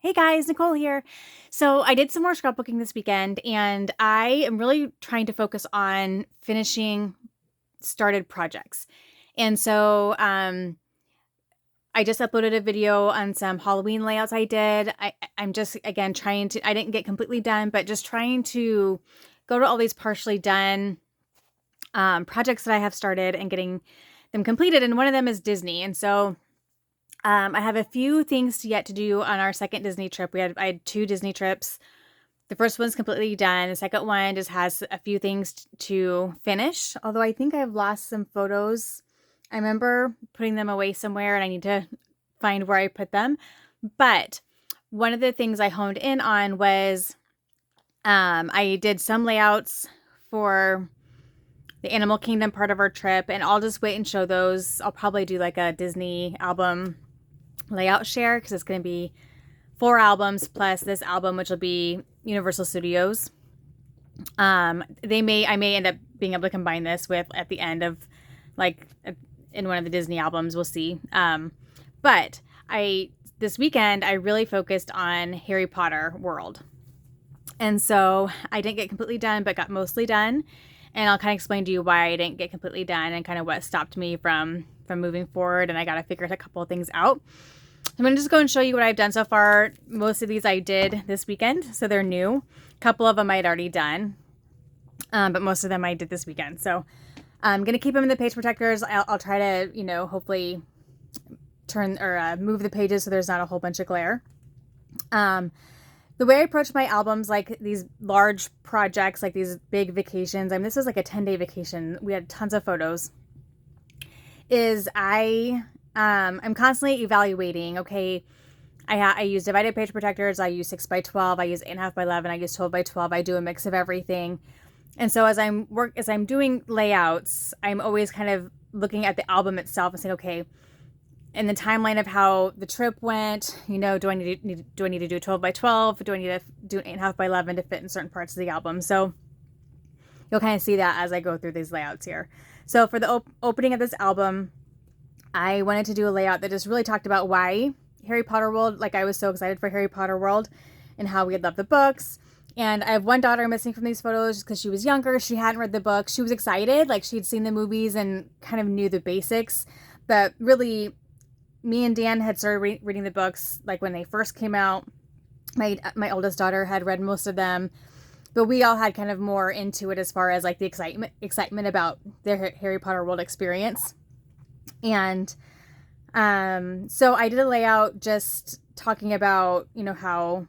Hey guys, Nicole here. So I did some more scrapbooking this weekend and I am really trying to focus on finishing started projects. And so I just uploaded a video on some Halloween layouts I did. I'm just again trying to I didn't get completely done, but just trying to go to all these partially done projects that I have started and getting them completed. And one of them is Disney. And so I have a few things yet to do on our second Disney trip. I had two Disney trips. The first one's completely done. The second one just has a few things to finish. Although I think I've lost some photos. I remember putting them away somewhere and I need to find where I put them. But one of the things I honed in on was I did some layouts for the Animal Kingdom part of our trip, and I'll just wait and show those. I'll probably do like a Disney album layout share because it's going to be 4 albums plus this album, which will be Universal Studios. I may end up being able to combine this with at the end of like in one of the Disney albums. We'll see. But this weekend I really focused on Harry Potter World, and so I didn't get completely done, but got mostly done. And I'll kind of explain to you why I didn't get completely done and kind of what stopped me from moving forward. And I got to figure a couple of things out. I'm going to just go and show you what I've done so far. Most of these I did this weekend, so they're new. A couple of them I'd already done, but most of them I did this weekend. So I'm going to keep them in the page protectors. I'll try to, hopefully turn or move the pages so there's not a whole bunch of glare. The way I approach my albums, like these large projects, like these big vacations, this is like a 10-day vacation. We had tons of photos. I'm constantly evaluating. Okay, I use divided page protectors. I use 6x12. I use 8.5x11. I use 12x12. I do a mix of everything. And so as I'm doing layouts, I'm always kind of looking at the album itself and saying, okay, in the timeline of how the trip went, do I need to do 12x12? Do I need to do 8.5x11 to fit in certain parts of the album? So you'll kind of see that as I go through these layouts here. So for the opening of this album, I wanted to do a layout that just really talked about why Harry Potter World, like I was so excited for Harry Potter World and how we had loved the books. And I have one daughter missing from these photos just because she was younger. She hadn't read the book. She was excited, like she'd seen the movies and kind of knew the basics. But really, me and Dan had started reading the books like when they first came out. My oldest daughter had read most of them, but we all had kind of more into it as far as like the excitement about their Harry Potter World experience. And so I did a layout just talking about, how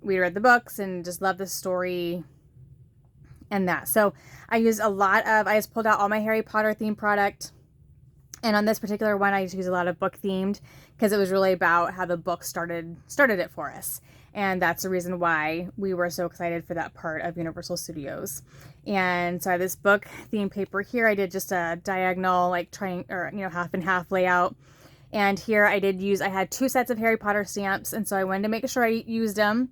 we read the books and just love the story and that. So I just pulled out all my Harry Potter themed product. And on this particular one, I just used a lot of book themed because it was really about how the book started it for us. And that's the reason why we were so excited for that part of Universal Studios. And so I have this book theme paper here. I did just a diagonal, like half and half layout. And here I had 2 sets of Harry Potter stamps. And so I wanted to make sure I used them.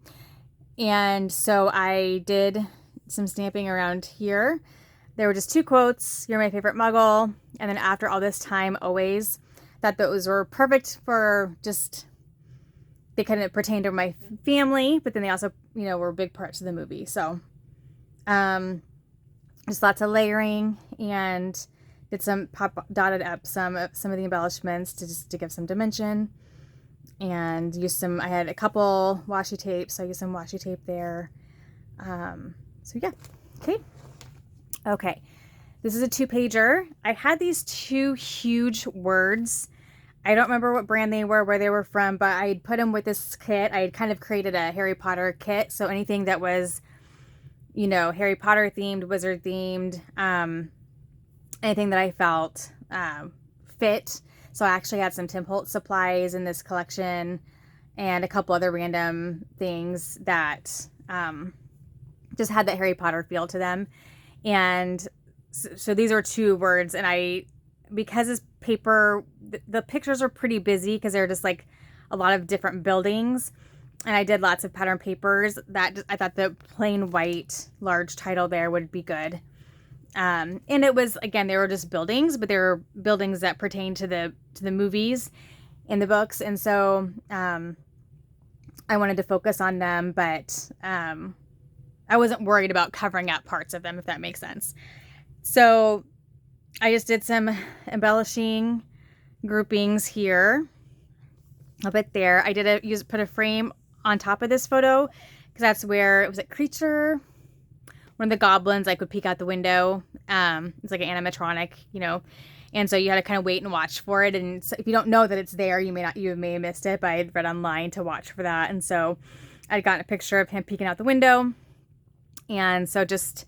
And so I did some stamping around here. There were just 2 quotes. You're my favorite Muggle. And then after all this time, always. Thought those were perfect for just, they kind of pertain to my family, but then they also, were big parts of the movie. So, just lots of layering, and did dotted up some of the embellishments to give some dimension, and I had a couple washi tapes, so I used some washi tape there. So yeah, okay. This is a 2-pager. I had these 2 huge words. I don't remember what brand they were, where they were from, but I put them with this kit. I had kind of created a Harry Potter kit. So anything that was, Harry Potter themed, wizard themed, anything that I felt fit. So I actually had some Tim Holtz supplies in this collection and a couple other random things that just had that Harry Potter feel to them. And so these are 2 words, and because this paper, the pictures are pretty busy because they're just like a lot of different buildings, and I did lots of pattern papers I thought the plain white large title there would be good. And it was, again, they were just buildings, but they were buildings that pertain to the movies in the books. And so I wanted to focus on them, but I wasn't worried about covering up parts of them, if that makes sense. So I just did some embellishing groupings here, a bit there. I did put a frame on top of this photo because that's where, it was a creature, one of the goblins like would peek out the window. It's like an animatronic, you know, and so you had to kind of wait and watch for it. And so if you don't know that it's there, you may have missed it, but I had read online to watch for that. And so I'd gotten a picture of him peeking out the window. And so just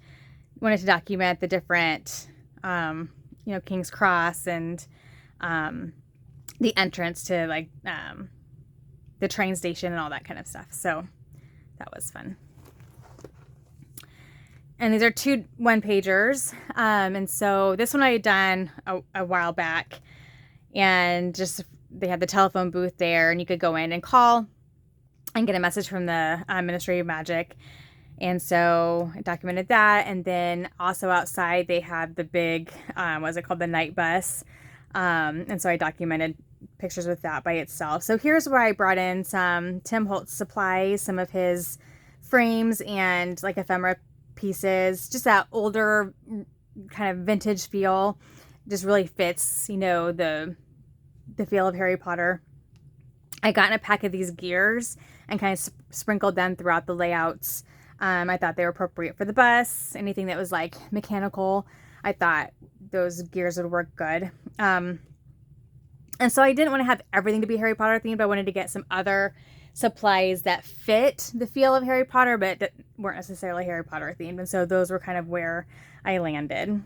wanted to document the different, you know, King's Cross and the entrance to like the train station and all that kind of stuff. So that was fun. And these are 2 one-pagers. And so this one I had done a while back, and just they had the telephone booth there, and you could go in and call and get a message from the Ministry of Magic. And so I documented that. And then also outside they have the big, what's it called? The night bus. And so I documented pictures with that by itself. So here's where I brought in some Tim Holtz supplies, some of his frames and like ephemera pieces, just that older kind of vintage feel. Just really fits, you know, the feel of Harry Potter. I got in a pack of these gears and kind of sprinkled them throughout the layouts. I thought they were appropriate for the bus. Anything that was like mechanical, I thought those gears would work good. And so I didn't want to have everything to be Harry Potter themed. I wanted to get some other supplies that fit the feel of Harry Potter, but that weren't necessarily Harry Potter themed. And so those were kind of where I landed.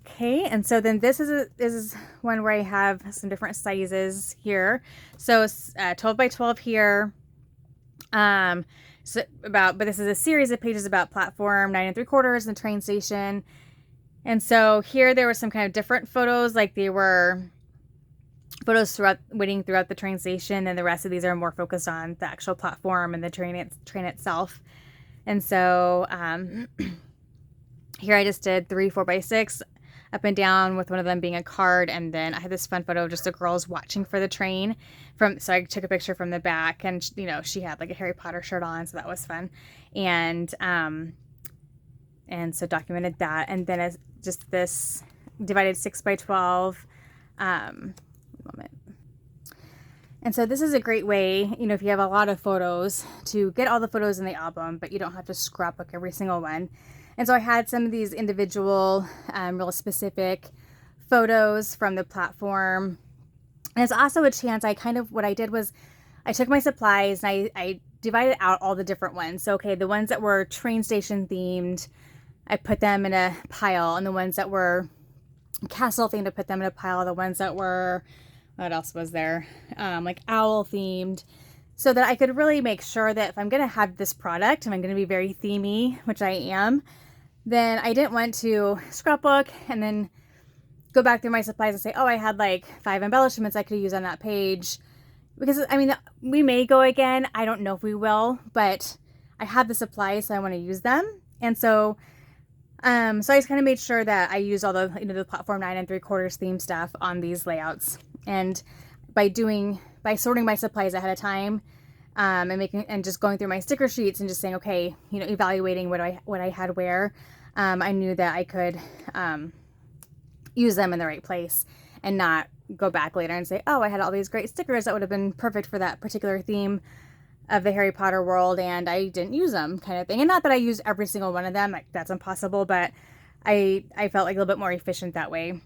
Okay, and so then this is one where I have some different sizes here. So 12 by 12 here. But this is a series of pages about platform 9 3/4 and the train station. And so here there were some kind of different photos, like they were photos waiting throughout the train station, and the rest of these are more focused on the actual platform and the train itself. And so here I just did 3 4x6 up and down, with one of them being a card, and then I had this fun photo of just the girls watching for the train. So I took a picture from the back, and you know, she had like a Harry Potter shirt on, so that was fun. And so documented that, and then as just this divided 6 by 12. Moment. And so this is a great way, you know, if you have a lot of photos, to get all the photos in the album, but you don't have to scrapbook every single one. And so I had some of these individual, real specific photos from the platform. And it's also a chance, what I did was I took my supplies and I divided out all the different ones. So, okay, the ones that were train station themed, I put them in a pile, and the ones that were castle themed, I put them in a pile. The ones that were, what else was there? Like owl themed, so that I could really make sure that if I'm going to have this product and I'm going to be very themey, which I am, then I didn't want to scrapbook and then go back through my supplies and say, oh, I had like 5 embellishments I could use on that page. Because, I mean, we may go again. I don't know if we will, but I have the supplies, so I want to use them. And so I just kind of made sure that I used all the, you know, the platform 9 3/4 theme stuff on these layouts. And by sorting my supplies ahead of time, and just going through my sticker sheets and just saying, okay, you know, evaluating what I had where, I knew that I could use them in the right place and not go back later and say, oh, I had all these great stickers that would have been perfect for that particular theme of the Harry Potter world, and I didn't use them, kind of thing. And not that I use every single one of them, like that's impossible, but I felt like a little bit more efficient that way.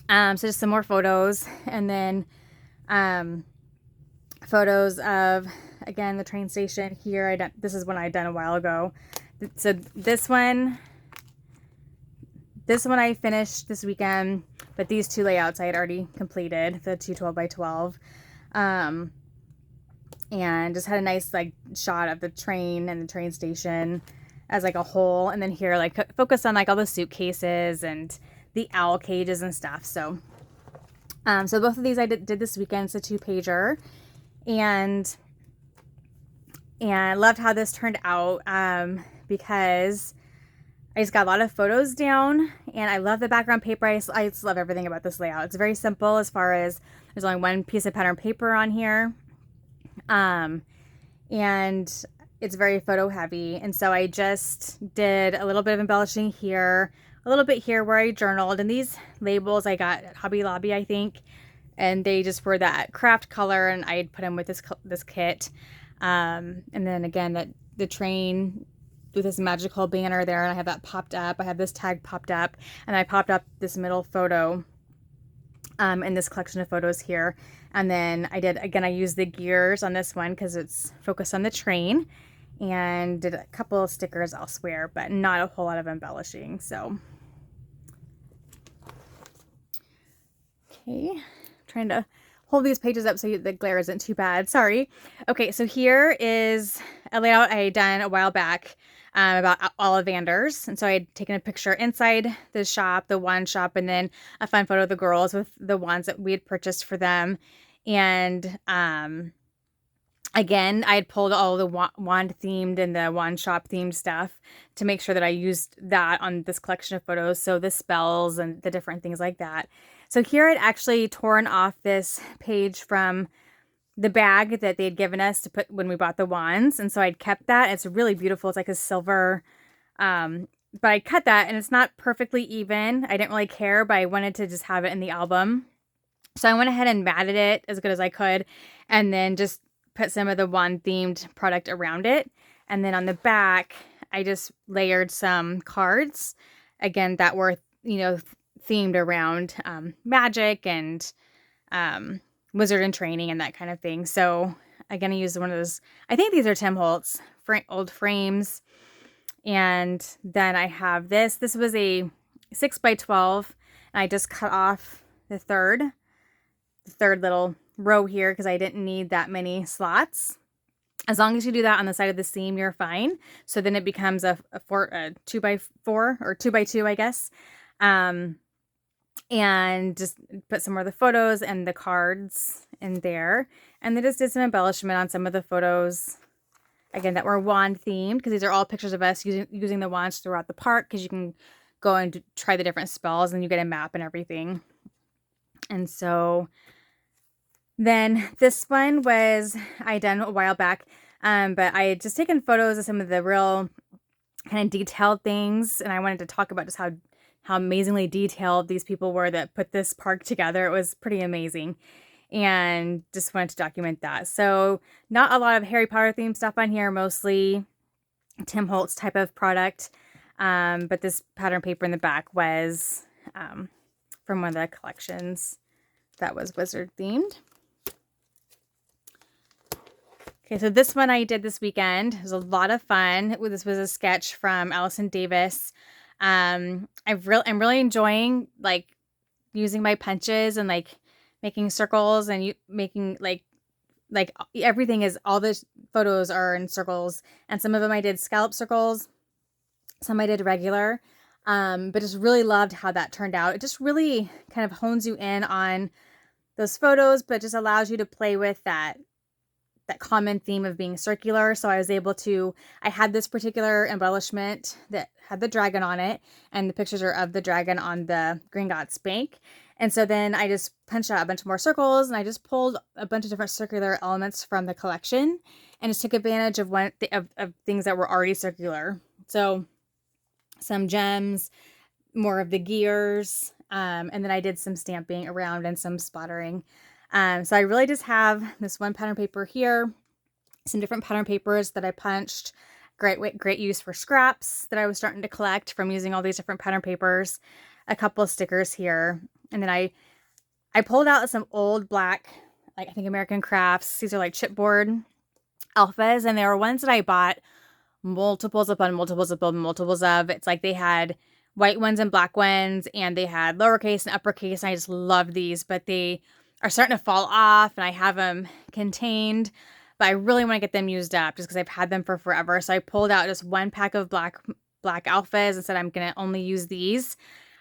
So just some more photos, and then photos of, again, the train station here. This is one I'd done a while ago. So this one I finished this weekend, but these 2 layouts I had already completed, the 2 12 by 12. And just had a nice like shot of the train and the train station as like a whole. And then here, like, focused on like all the suitcases and the owl cages and stuff. So, so both of these I did this weekend. It's a 2-pager, and I loved how this turned out, because I just got a lot of photos down, and I love the background paper. I just love everything about this layout. It's very simple as far as there's only one piece of pattern paper on here. And it's very photo heavy. And so I just did a little bit of embellishing here, a little bit here where I journaled. And these labels I got at Hobby Lobby, I think, and they just were that craft color, and I had put them with this kit. And then again, that the train with this magical banner there, and I have that popped up. I have this tag popped up, and I popped up this middle photo in this collection of photos here. And then I used the gears on this one because it's focused on the train, and did a couple of stickers elsewhere, but not a whole lot of embellishing. So, okay, trying to hold these pages up so the glare isn't too bad. Sorry. Okay, so here is a layout I had done a while back about Ollivanders. And so I had taken a picture inside the shop, the wand shop, and then a fun photo of the girls with the wands that we had purchased for them. And again, I had pulled all the wand themed and the wand shop themed stuff to make sure that I used that on this collection of photos. So the spells and the different things like that. So here I'd actually torn off this page from the bag that they had given us to put when we bought the wands. And so I'd kept that. It's really beautiful. It's like a silver, but I cut that and it's not perfectly even. I didn't really care, but I wanted to just have it in the album. So I went ahead and matted it as good as I could, and then just put some of the wand themed product around it. And then on the back, I just layered some cards, again, that were, themed around magic and wizard in training and that kind of thing. So again, I used one of those, I think these are Tim Holtz old frames. And then I have this was a 6x12, and I just cut off the third little row here because I didn't need that many slots. As long as you do that on the side of the seam, you're fine. So then it becomes a 2x4 or 2x2, I guess. And just put some more of the photos and the cards in there. And then just did some embellishment on some of the photos, again, that were wand themed, because these are all pictures of us using the wands throughout the park, because you can go and try the different spells and you get a map and everything. And so then this one was I done a while back, but I had just taken photos of some of the real kind of detailed things, and I wanted to talk about just how amazingly detailed these people were that put this park together. It was pretty amazing, and just wanted to document that. So not a lot of Harry Potter themed stuff on here, mostly Tim Holtz type of product, but this pattern paper in the back was from one of the collections that was wizard themed. Okay, so this one I did this weekend. It was a lot of fun. This was a sketch from Allison Davis. I'm really enjoying like using my punches and like making circles and making like everything is, all the photos are in circles, and some of them I did scallop circles, some I did regular, but just really loved how that turned out. It just really kind of hones you in on those photos, but just allows you to play with that common theme of being circular. So I was able to, I had this particular embellishment that had the dragon on it, and the pictures are of the dragon on the Gringotts Bank. And so then I just punched out a bunch more circles, and I just pulled a bunch of different circular elements from the collection and just took advantage of of things that were already circular. So some gems, more of the gears, and then I did some stamping around and some splattering. So I really just have this one pattern paper here, some different pattern papers that I punched, great use for scraps that I was starting to collect from using all these different pattern papers, a couple of stickers here. And then I pulled out some old black, like I think American Crafts. These are like chipboard alphas, and they were ones that I bought multiples upon multiples upon multiples of. It's like they had white ones and black ones, and they had lowercase and uppercase, and I just loved these, but they are starting to fall off, and I have them contained, but I really want to get them used up just because I've had them for forever. So I pulled out just one pack of black alphas and said I'm going to only use these.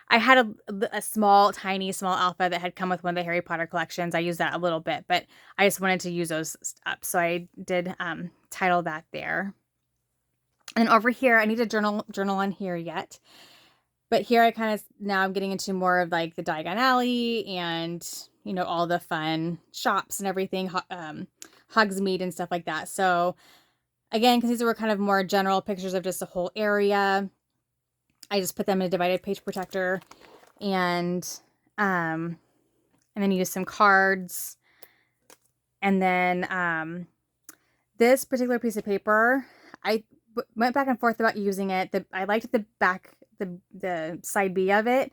I had a small alpha that had come with one of the Harry Potter collections. I used that a little bit, but I just wanted to use those up. So I did title that there. And over here, I need a journal on here yet. But here I kind of, now I'm getting into more of like the Diagon Alley and you know, all the fun shops and everything, Hogsmeade and stuff like that. So again, because these were kind of more general pictures of just the whole area, I just put them in a divided page protector, and then use some cards. And then this particular piece of paper, I went back and forth about using it. I liked the back, the side B of it,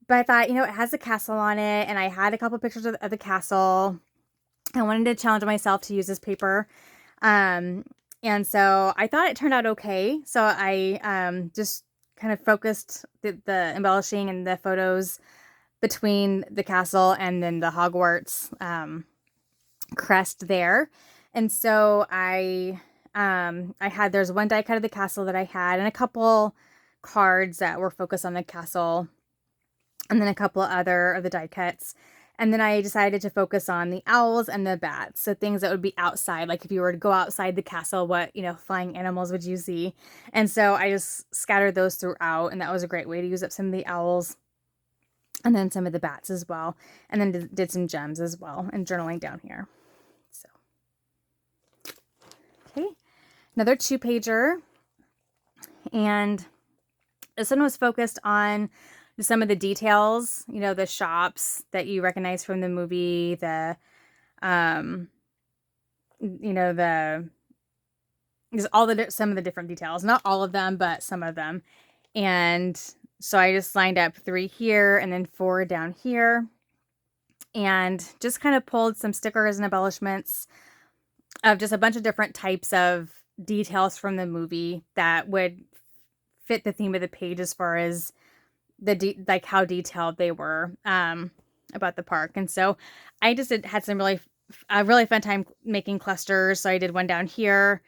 but I thought, you know, it has a castle on it, and I had a couple pictures of the castle. I wanted to challenge myself to use this paper. And so I thought it turned out okay. So I just kind of focused the embellishing and the photos between the castle and then the Hogwarts crest there. And so there's one die cut of the castle that I had, and a couple cards that were focused on the castle, and then a couple other of the die cuts. And then I decided to focus on the owls and the bats. So things that would be outside, like if you were to go outside the castle, what, you know, flying animals would you see? And so I just scattered those throughout, and that was a great way to use up some of the owls and then some of the bats as well. And then did some gems as well, and journaling down here. So, okay. Another 2-pager. And this one was focused on some of the details, you know, the shops that you recognize from the movie, you know, some of the different details, not all of them, but some of them. And so I just lined up 3 here and then 4 down here, and just kind of pulled some stickers and embellishments of just a bunch of different types of details from the movie that would fit the theme of the page as far as like how detailed they were about the park. And so I just had some really fun time making clusters. So I did one down here,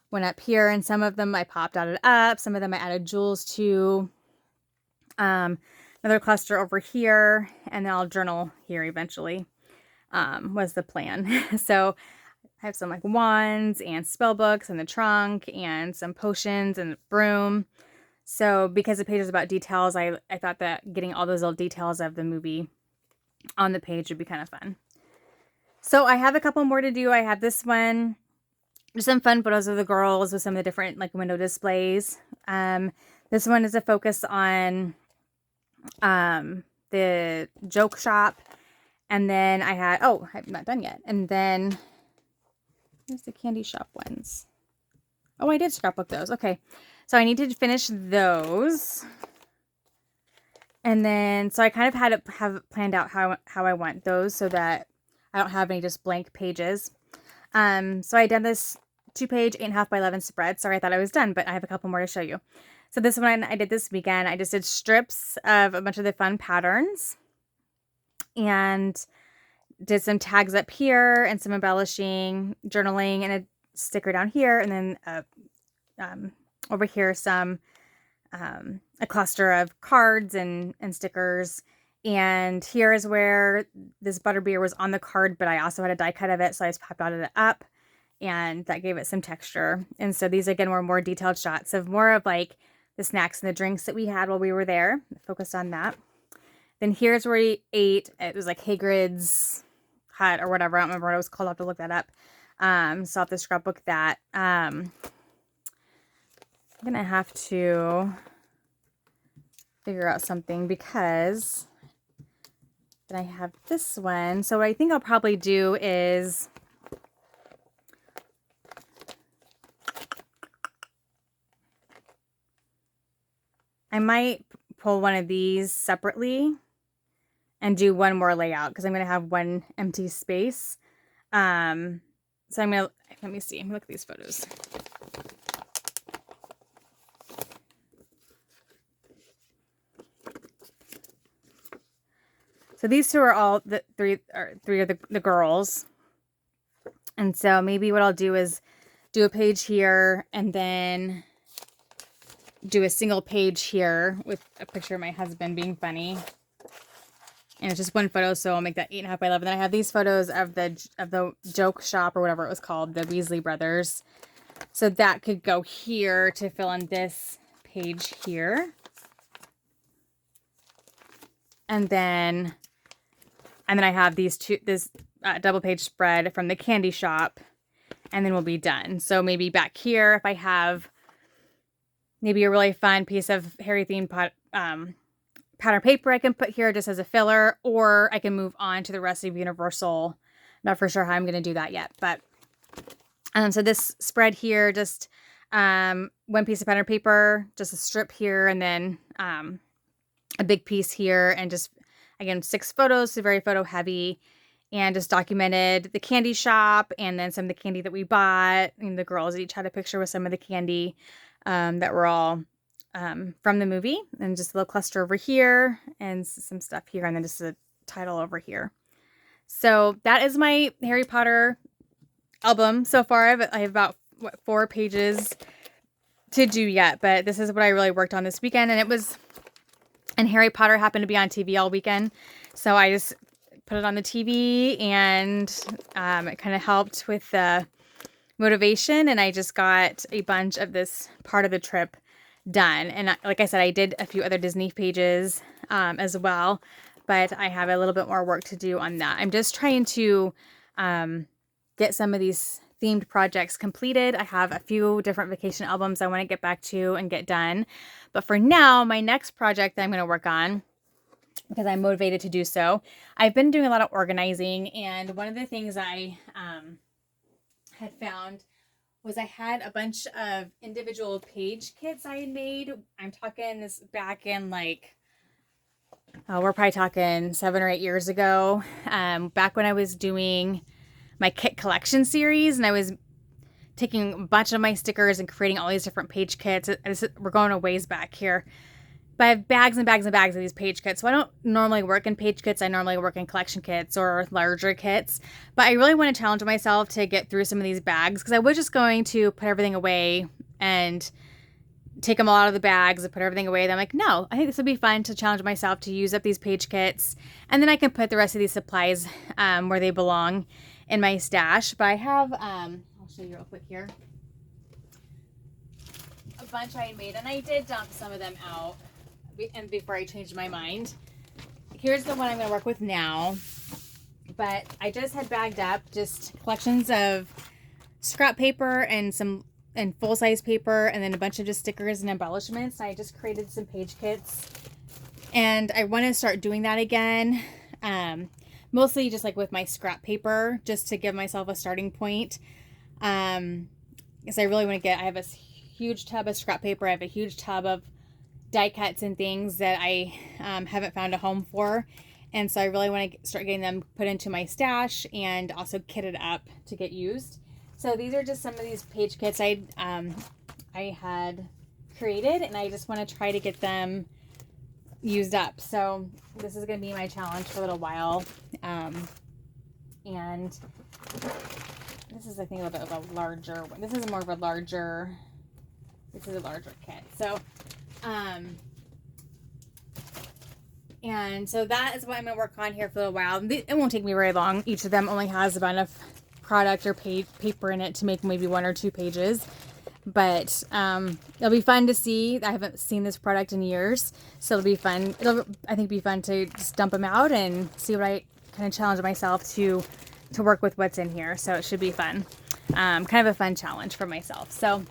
one up here, and some of them I popped out it up. Some of them I added jewels to. Another cluster over here, and then I'll journal here eventually, was the plan. So I have some like wands and spell books in the trunk, and some potions and a broom. So because the page is about details, I thought that getting all those little details of the movie on the page would be kind of fun. So I have a couple more to do. I have this one, just some fun photos of the girls with some of the different like window displays. This one is a focus on the joke shop. And then I had, I'm not done yet. And then here's the candy shop ones. Oh, I did scrapbook those. Okay. So I need to finish those. And then, so I kind of have planned out how I want those so that I don't have any just blank pages. So I done this 2-page 8.5 by 11 spread. Sorry, I thought I was done, but I have a couple more to show you. So this one I did this weekend. I just did strips of a bunch of the fun patterns, and did some tags up here and some embellishing, journaling, and a sticker down here, and then over here some a cluster of cards and stickers. And here is where this butterbeer was on the card, but I also had a die cut of it, so I just popped out it up, and that gave it some texture. And so these again were more detailed shots of more of like the snacks and the drinks that we had while we were there. Focused on that. Then here's where we ate. It was like Hagrid's hut or whatever. I don't remember what it was called. I'll have to look that up. So I'll have to scrapbook that. I'm gonna have to figure out something because then I have this one. So what I think I'll probably do is I might pull one of these separately and do one more layout because I'm going to have one empty space. So I'm going to, let me see, look at these photos. So these two are all the three of the girls. And so maybe what I'll do is do a page here and then do a single page here with a picture of my husband being funny. And it's just one photo, so I'll make that 8.5 by 11. Then I have these photos of the joke shop or whatever it was called, the Weasley brothers. So that could go here to fill in this page here. And then And then I have this double page spread from the candy shop, and then we'll be done. So maybe back here, if I have maybe a really fun piece of Harry themed pattern paper I can put here just as a filler, or I can move on to the rest of Universal. Not for sure how I'm going to do that yet, but so this spread here, just one piece of pattern paper, just a strip here, and then a big piece here, and just, again, 6 photos, so very photo heavy, and just documented the candy shop and then some of the candy that we bought. And the girls each had a picture with some of the candy that were all from the movie, and just a little cluster over here and some stuff here, and then just a title over here. So that is my Harry Potter album so far. I have about 4 pages to do yet, but this is what I really worked on this weekend, and Harry Potter happened to be on TV all weekend, so I just put it on the TV, and it kind of helped with the motivation, and I just got a bunch of this part of the trip done. And like I said, I did a few other Disney pages as well, but I have a little bit more work to do on that. I'm just trying to get some of these themed projects completed. I have a few different vacation albums I want to get back to and get done. But for now, my next project that I'm going to work on, because I'm motivated to do so, I've been doing a lot of organizing, and one of the things I had found was I had a bunch of individual page kits I had made. I'm talking this back in we're probably talking 7 or 8 years ago, back when I was doing my kit collection series, and I was taking a bunch of my stickers and creating all these different page kits. We're going a ways back here. But I have bags and bags and bags of these page kits. So I don't normally work in page kits. I normally work in collection kits or larger kits. But I really want to challenge myself to get through some of these bags, because I was just going to put everything away and take them all out of the bags and put everything away. Then I'm like, no, I think this would be fun to challenge myself to use up these page kits. And then I can put the rest of these supplies where they belong in my stash. But I have, I'll show you real quick here, a bunch I made. And I did dump some of them out, and before I changed my mind. Here's the one I'm going to work with now. But I just had bagged up just collections of scrap paper and full-size paper, and then a bunch of just stickers and embellishments. I just created some page kits, and I want to start doing that again. Mostly just like with my scrap paper, just to give myself a starting point. Because I really want to I have a huge tub of scrap paper. I have a huge tub of die cuts and things that I haven't found a home for. And so I really want to start getting them put into my stash and also kitted up to get used. So these are just some of these page kits I had created, and I just want to try to get them used up. So this is going to be my challenge for a little while. And this is, I think, a little bit of a larger one. This is more of a larger, this is a larger kit. So, and so that is what I'm going to work on here for a little while. It won't take me very long. Each of them only has about enough product or paper in it to make maybe 1 or 2 pages. But it'll be fun to see. I haven't seen this product in years, so it'll be fun. I think, be fun to just dump them out and see what I kind of challenge myself to work with what's in here. So it should be fun. Kind of a fun challenge for myself. So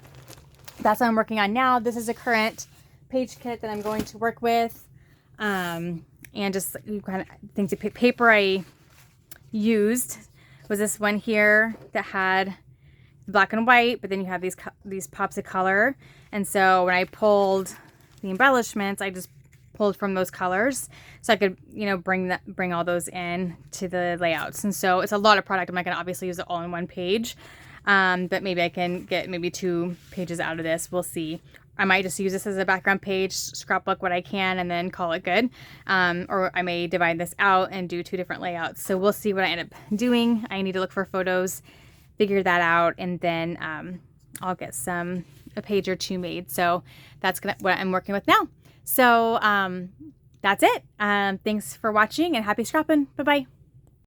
that's what I'm working on now. This is a current page kit that I'm going to work with. And just kind of things of paper I used was this one here that had black and white, but then you have these pops of color. And so when I pulled the embellishments, I just pulled from those colors, so I could, bring all those in to the layouts. And so it's a lot of product. I'm not going to obviously use it all in one page, but maybe I can get maybe 2 pages out of this. We'll see. I might just use this as a background page, scrapbook what I can, and then call it good. Or I may divide this out and do 2 different layouts. So we'll see what I end up doing. I need to look for photos, figure that out, and then I'll get a page or 2 made. So that's what I'm working with now. So that's it. Thanks for watching, and happy scrapping. Bye-bye.